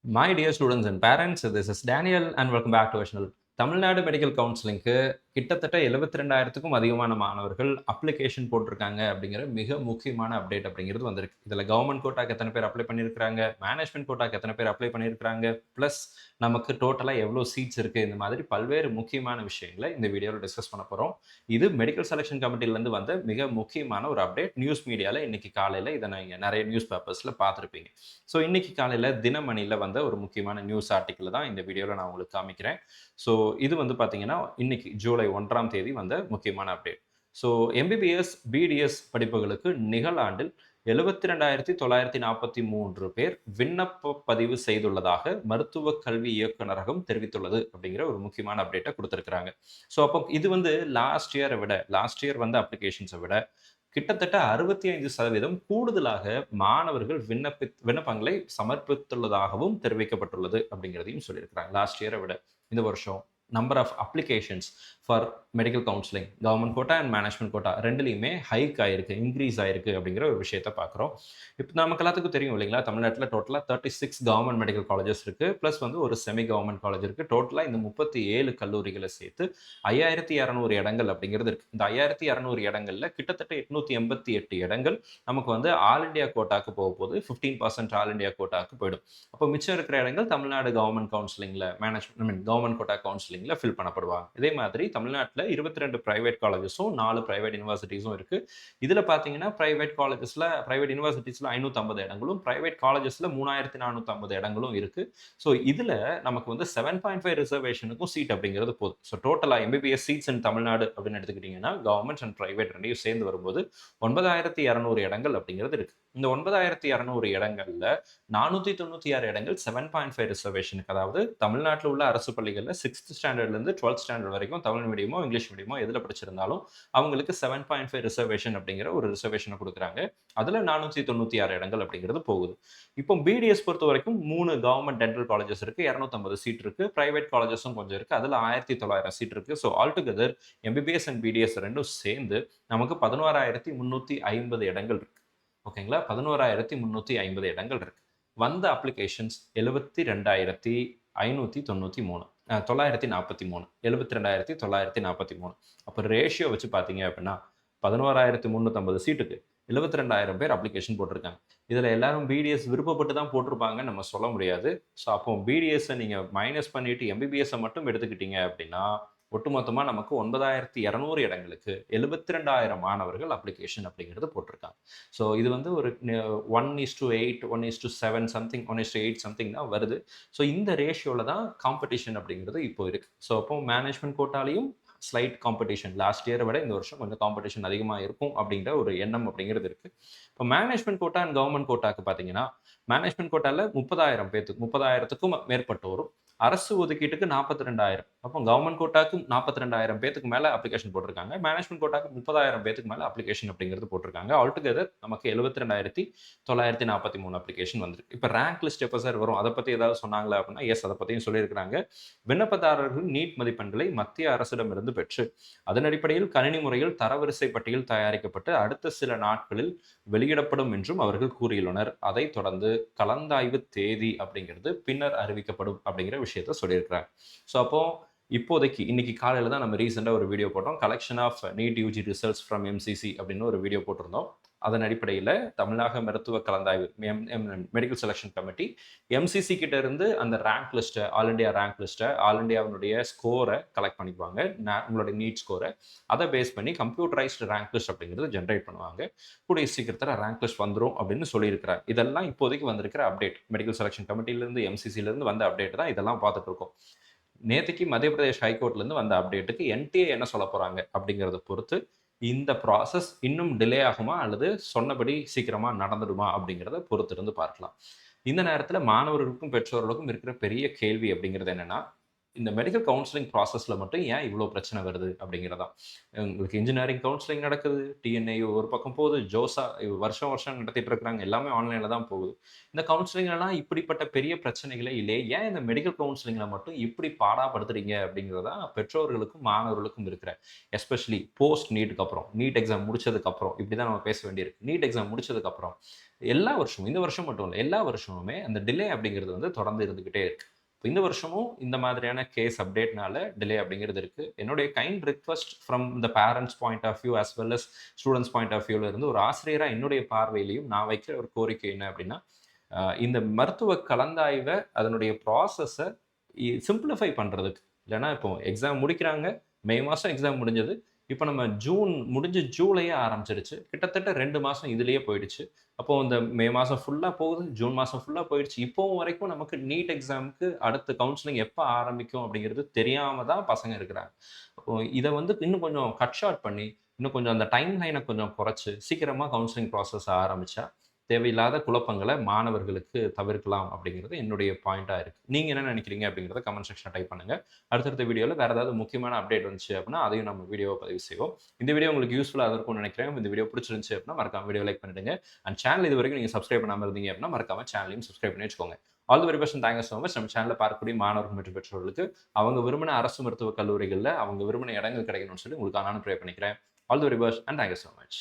My dear students and parents, this is Daniel and welcome back to our channel. தமிழ்நாடு medical கவுன்சிலிங்க்கு கிட்டத்தட்ட 72,000க்கும் அதிகமான மாணவர்கள் அப்ளிகேஷன் போட்டிருக்காங்க அப்படிங்கிற மிக முக்கியமான அப்டேட் அப்படிங்கிறது வந்திருக்கு. இதில் கவர்மெண்ட் கோட்டாக்கு எத்தனை பேர் அப்ளை பண்ணியிருக்கிறாங்க, மேனேஜ்மெண்ட் கோட்டாக்கு எத்தனை பேர் அப்ளை பண்ணியிருக்கிறாங்க, ப்ளஸ் நமக்கு டோட்டலாக எவ்வளோ சீட்ஸ் இருக்குது, இந்த மாதிரி பல்வேறு முக்கியமான விஷயங்களை இந்த வீடியோவில் டிஸ்கஸ் பண்ண போகிறோம். இது மெடிக்கல் செலெக்ஷன் கமிட்டிலேருந்து வந்த மிக முக்கியமான ஒரு அப்டேட். நியூஸ் மீடியாவில் இன்னைக்கு காலையில் இதை நீங்கள் நிறைய நியூஸ் பேப்பர்ஸில் பார்த்துருப்பீங்க. ஸோ இன்னைக்கு காலையில் தினமணியில் வந்த ஒரு முக்கியமான நியூஸ் ஆர்டிக்கிள் தான் இந்த வீடியோவில் நான் உங்களுக்கு காமிக்கிறேன். ஸோ இது வந்து பார்த்தீங்கன்னா இன்னைக்கு ஜூலை 1ஆம் தேதி வந்த முக்கியமான அப்டேட். ஸோ எம்பிபிஎஸ், பிடிஎஸ் படிப்புகளுக்கு நிகழாண்டில் 72,943 பேர் விண்ணப்ப பதிவு செய்துள்ளதாக மருத்துவ கல்வி இயக்குநரகம் தெரிவித்துள்ளது அப்படிங்கிற ஒரு முக்கியமான அப்டேட்டை கொடுத்துருக்காங்க. ஸோ அப்போ இது வந்து லாஸ்ட் இயர் வந்த அப்ளிகேஷன்ஸை விட கிட்டத்தட்ட 65% கூடுதலாக மாணவர்கள் விண்ணப்பங்களை சமர்ப்பித்துள்ளதாகவும் தெரிவிக்கப்பட்டுள்ளது அப்படிங்கிறதையும் சொல்லியிருக்கிறாங்க. லாஸ்ட் இயரை விட இந்த வருஷம் number of applications for medical counselling, government quota and management quota ரெண்டுலையுமே ஹைக் ஆயிருக்கு, இன்க்ரீஸ் ஆயிருக்கு அப்படிங்கிற ஒரு விஷயத்த பார்க்குறோம். இப்போ நமக்கு எல்லாத்துக்கும் தெரியும் இல்லைங்களா, தமிழ்நாட்டில் டோட்டலாக 36 கவர்மெண்ட் மெடிக்கல் காலேஜஸ் இருக்குது, ப்ளஸ் வந்து ஒரு செமி கவர்மெண்ட் காலேஜ் இருக்குது. டோட்டலாக இந்த 37 கல்லூரிகளை சேர்த்து 5,200 இடங்கள் அப்படிங்கிறது இருக்குது. இந்த 5,200 இடங்களில் கிட்டத்தட்ட 888 இடங்கள் நமக்கு வந்து ஆல் இண்டியா கோட்டாக்கு போக போகுது. 15% ஆல் இண்டியா கோட்டாக்கு போயிடும். அப்போ மிச்சம் இருக்கிற இடங்கள் தமிழ்நாடு கவர்மெண்ட் கவுன்சிலிங்கில் கவர்மெண்ட் கோட்டா கவுன்சிலிங்கில் ஃபில் பண்ணப்படுவாங்க. இதே மாதிரி தமிழ்நாட்டில் 22 பிரைவேட் காலேஜஸும் 4 பிரைவேட் யூனிவர்சிட்டிஸும் இருக்கு. இதில் பார்த்தீங்கன்னா பிரைவேட் யூனிவர்சிட்டிஸில் 550 இடங்களும், பிரைவேட் காலேஜஸில் 3,450 இடங்களும் இருக்கு. ஸோ இதில் நமக்கு வந்து 7.5 ரிசர்வேஷனுக்கும் சீட் அப்படிங்கிறது போதும். ஸோ டோட்டலாக எம்பிபிஎஸ் சீட்ஸ் இன் தமிழ்நாடு அப்படின்னு எடுத்துக்கிட்டிங்கன்னா கவர்மெண்ட் அண்ட் பிரைவேட் ரெண்டையும் சேர்ந்து வரும்போது 9,200 இடங்கள் அப்படிங்கிறது இருக்கு. இந்த 9,200 இடங்கள்ல 496 இடங்கள் 7.5 ரிசர்வேஷனுக்கு, அதாவது தமிழ்நாட்டில் உள்ள அரசு பள்ளிகளில் 6th ஸ்டாண்டர்ட்லேருந்து 12th ஸ்டாண்டர்ட் வரைக்கும் தமிழ் மீடியமோ இங்கிலீஷ் மீடியமோ எதில் படிச்சிருந்தாலும் அவங்களுக்கு 7.5 ரிசர்வேஷன் அப்படிங்கிற ஒரு ரிசர்வேஷனை கொடுக்குறாங்க. அதில் 496 இடங்கள் அப்படிங்கிறது போகுது. இப்போ பிடிஎஸ் பொறுத்த வரைக்கும் 3 கவர்மெண்ட் டென்டல் காலேஜஸ் இருக்கு, 250 சீட் இருக்கு, பிரைவேட் காலேஜஸும் கொஞ்சம் இருக்கு, அதில் 1,900 சீட் இருக்கு. So altogether MBBS and BDS ரெண்டும் சேர்ந்து நமக்கு 11,350 இடங்கள் இருக்கு. ஓகேங்களா, 11,350 இடங்கள் இருக்கு. வந்த அப்ளிகேஷன்ஸ் 72,593 943 72,943. அப்போ ரேஷியோ வச்சு பார்த்தீங்க அப்படின்னா 11,350 சீட்டுக்கு 72,000 பேர் அப்ளிகேஷன் போட்டிருக்காங்க. இதில் எல்லாரும் பிடிஎஸ் விருப்பப்பட்டு தான் போட்டிருப்பாங்கன்னு நம்ம சொல்ல முடியாது. ஸோ அப்போ பிடிஎஸ்ஸை நீங்கள் மைனஸ் பண்ணிட்டு எம்பிபிஎஸ்ஸை மட்டும் எடுத்துக்கிட்டீங்க அப்படின்னா ஒட்டுமொத்தமாக நமக்கு 9,200 இடங்களுக்கு 72,000 மாணவர்கள் அப்ளிகேஷன் அப்படிங்கிறது போட்டிருக்காங்க. ஸோ இது வந்து ஒரு 1:8, 1:7 சம்திங், 1:8 சம்திங் தான் வருது. ஸோ இந்த ரேஷியோவில் தான் காம்படிஷன் அப்படிங்கிறது இப்போ இருக்குது. ஸோ அப்போ மேனேஜ்மெண்ட் கோட்டாலையும் ஸ்லைட் காம்படிஷன், லாஸ்ட் இயரை விட இந்த வருஷம் கொஞ்சம் காம்படிஷன் அதிகமாக இருக்கும் அப்படிங்கிற ஒரு எண்ணம் அப்படிங்கிறது இருக்குது. இப்போ மேனேஜ்மெண்ட் கோட்டா அண்ட் கவர்மெண்ட் கோட்டாக்கு பார்த்தீங்கன்னா மேனேஜ்மெண்ட் கோட்டாவில் 30,000க்கும் மேற்பட்டோரும், அரசு ஒதுக்கீட்டுக்கு 42,000, அப்போ கவர்மெண்ட் கோட்டாக்கு 42,000 பேத்துக்கு மேலே அப்ளிகேஷன் போட்டிருக்காங்க. மேனேஜ்மெண்ட் கோட்டாக்கு 30,000 பேத்துக்கு மேலே அப்ளிகேஷன் அப்படிங்கிறது போட்டிருக்காங்க. ஆல்டுகெதர் நமக்கு 72,943 அப்ளிகேஷன் வந்திருக்கு. இப்போ ரேங்க் லிஸ்ட் எப்போ சார் வரும், அதை பற்றி ஏதாவது சொன்னாங்களா அப்படின்னா எஸ், அதை பற்றியும் சொல்லியிருக்கிறாங்க. விண்ணப்பதாரர்கள் நீட் மதிப்பெண்களை மத்திய அரசிடமிருந்து பெற்று அதன் அடிப்படையில் கணினி முறையில் தரவரிசை பட்டியல் தயாரிக்கப்பட்டு அடுத்த சில நாட்களில் வெளியிடப்படும் என்றும் அவர்கள் கூறியுள்ளனர். அதைத் தொடர்ந்து கலந்தாய்வு தேதி அப்படிங்கிறது பின்னர் அறிவிக்கப்படும் அப்படிங்கிற விஷயத்த சொல்லியிருக்கிறாங்க. ஸோ அப்போ இப்போதைக்கு இன்னைக்கு காலையில் தான் நம்ம ரீசெண்டாக ஒரு வீடியோ போட்டோம், collection of NEET UG results from MCC அப்படின்னு ஒரு வீடியோ போட்டிருந்தோம். அதன் அடிப்படையில் தமிழக மருத்துவ கலந்தாய்வு மெடிக்கல் செலெக்ஷன் கமிட்டி எம்சிசி கிட்ட இருந்து அந்த ரேங்க் லிஸ்ட்டை, ஆல் இண்டியா ரேங்க் லிஸ்ட்டை, ஆல் இண்டியாவினுடைய ஸ்கோரை கலெக்ட் பண்ணிக்குவாங்க, உங்களுடைய நீட் ஸ்கோரை. அதை பேஸ் பண்ணி கம்ப்யூட்டரைஸ்டு ரேங்க் லிஸ்ட் அப்படிங்கிறது ஜென்ரேட் பண்ணுவாங்க. கூடிய சீக்கிரத்தில் ரேங்க் லிஸ்ட் வந்துடும் அப்படின்னு சொல்லியிருக்கிறார். இதெல்லாம் இப்போதைக்கு வந்திருக்கிற அப்டேட், மெடிக்கல் செலெக்ஷன் கமிட்டியிலேருந்து எம்சிசிலேருந்து வந்த அப்டேட் தான் இதெல்லாம் பார்த்துட்டு இருக்கோம். நேற்றுக்கு மத்திய பிரதேஷ் ஹைகோர்ட்லேருந்து வந்த அப்டேட்டுக்கு என்டிஏ என்ன சொல்ல போகிறாங்க அப்படிங்கிறத பொறுத்து இந்த ப்ராசஸ் இன்னும் டிலே ஆகுமா அல்லது சொன்னபடி சீக்கிரமாக நடந்துடுமா அப்படிங்கிறத பொறுத்திருந்து பார்க்கலாம். இந்த நேரத்தில் மாணவர்களுக்கும் பெற்றோர்களுக்கும் இருக்கிற பெரிய கேள்வி அப்படிங்கிறது என்னென்னா, இந்த மெடிக்கல் கவுன்சிலிங் ப்ராசஸில் மட்டும் ஏன் இவ்வளோ பிரச்சனை வருது அப்படிங்கிறதான். உங்களுக்கு இன்ஜினியரிங் கவுன்சிலிங் நடக்குது, டிஎன்ஐ ஒரு பக்கம் போகுது, ஜோசா வருஷம் வருஷம் நடத்திட்டு இருக்கிறாங்க, எல்லாமே ஆன்லைனில் தான் போகுது. இந்த கவுன்சிலிங்லாம் இப்படிப்பட்ட பெரிய பிரச்சனைகளே இல்லையே, ஏன் இந்த மெடிக்கல் கவுன்சிலிங்கில் மட்டும் இப்படி பாடாப்படுத்துறீங்க அப்படிங்கிறதா பெற்றோர்களுக்கும் மாணவர்களுக்கும் இருக்கிற எஸ்பெஷலி போஸ்ட் நீட்டுக்கு அப்புறம், நீட் எக்ஸாம் முடிச்சதுக்கப்புறம் இப்படி தான் நம்ம பேச வேண்டியிருக்கு. நீட் எக்ஸாம் முடிச்சதுக்கப்புறம் எல்லா வருஷமும், இந்த வருஷம் மட்டும் இல்லை, எல்லா வருஷமுமே அந்த டிலே அப்படிங்கிறது வந்து தொடர்ந்து இருந்துக்கிட்டே இருக்கு. இப்போ இந்த வருஷமும் இந்த மாதிரியான கேஸ் அப்டேட்னால டிலே அப்படிங்கிறது இருக்கு. என்னுடைய kind request from the parents point of view as well as students point of வியூல இருந்து ஒரு ஆசிரியரா என்னுடைய பார்வையிலையும் நான் வைக்கிற ஒரு கோரிக்கை என்ன அப்படின்னா, இந்த மருத்துவ கலந்தாய்வை அதனுடைய ப்ராசஸை சிம்பிளிஃபை பண்றதுக்கு, இல்லைன்னா இப்போ எக்ஸாம் முடிக்கிறாங்க, மே மாசம் எக்ஸாம் முடிஞ்சது. இப்போ நம்ம ஜூன் முடிஞ்சு ஜூலையே ஆரம்பிச்சிருச்சு. கிட்டத்தட்ட 2 மாசம் இதுலயே போயிடுச்சு. அப்போ இந்த மே மாசம் ஃபுல்லா போகுது, ஜூன் மாசம் ஃபுல்லா போயிடுச்சு. இப்போவும் வரைக்கும் நமக்கு நீட் எக்ஸாம்க்கு அடுத்த கவுன்சிலிங் எப்ப ஆரம்பிக்கும் அப்படிங்கிறது தெரியாம தான் பசங்க இருக்கிறாங்க. அப்போ இத வந்து இன்னும் கொஞ்சம் கட் ஷார்ட் பண்ணி, இன்னும் கொஞ்சம் அந்த டைம் லைன கொஞ்சம் குறைச்சு, சீக்கிரமா கவுன்சிலிங் ப்ராசஸ் ஆரம்பிச்சா, தேவையில்லாத குழப்பங்கள மாணவர்களுக்கு தவிர்க்கலாம் அப்படிங்கிறது என்னுடைய பாயிண்ட்டா இருக்கு. நீங்க என்ன நினைக்கிறீங்க அப்படிங்கிறத கமெண்ட் செக்ஷன்ல டைப் பண்ணுங்க. அடுத்தடுத்த வீடியோல வேற ஏதாவது முக்கியமான அப்டேட் வந்துச்சு அப்படின்னா, அதையும் நம்ம வீடியோவா பதிவு செய்வோம். இந்த வீடியோ உங்களுக்கு யூஸ்ஃபுல்லா இருக்கும்னு நினைக்கிறேன். இந்த வீடியோ பிடிச்சிருந்துச்சு அப்படின்னா மறக்காம வீடியோ லைக் பண்ணிடுங்க. அண்ட் சேனல் இதுவரைக்கும் நீங்க சப்ஸ்கிரைப் பண்ணாம இருந்தீங்க அப்படின்னா மறக்காம சேனலையும் சப்ஸ்கிரைப் பண்ணி வச்சுக்கோங்க. All the very best and thank you so much. நம்ம சேனல்ல பார்க்கக்கூடிய மாணவர்கள் மற்றும் பெற்றோர்களுக்கு அவங்க விரும்பின அரசு மருத்துவக் கல்லூரிகள்ல அவங்க விரும்பின இடங்கள் கிடைக்கணும்னு சொல்லி உங்களுக்கு நான் ப்ரே பண்ணிக்கிறேன். All the very best and thank you so much.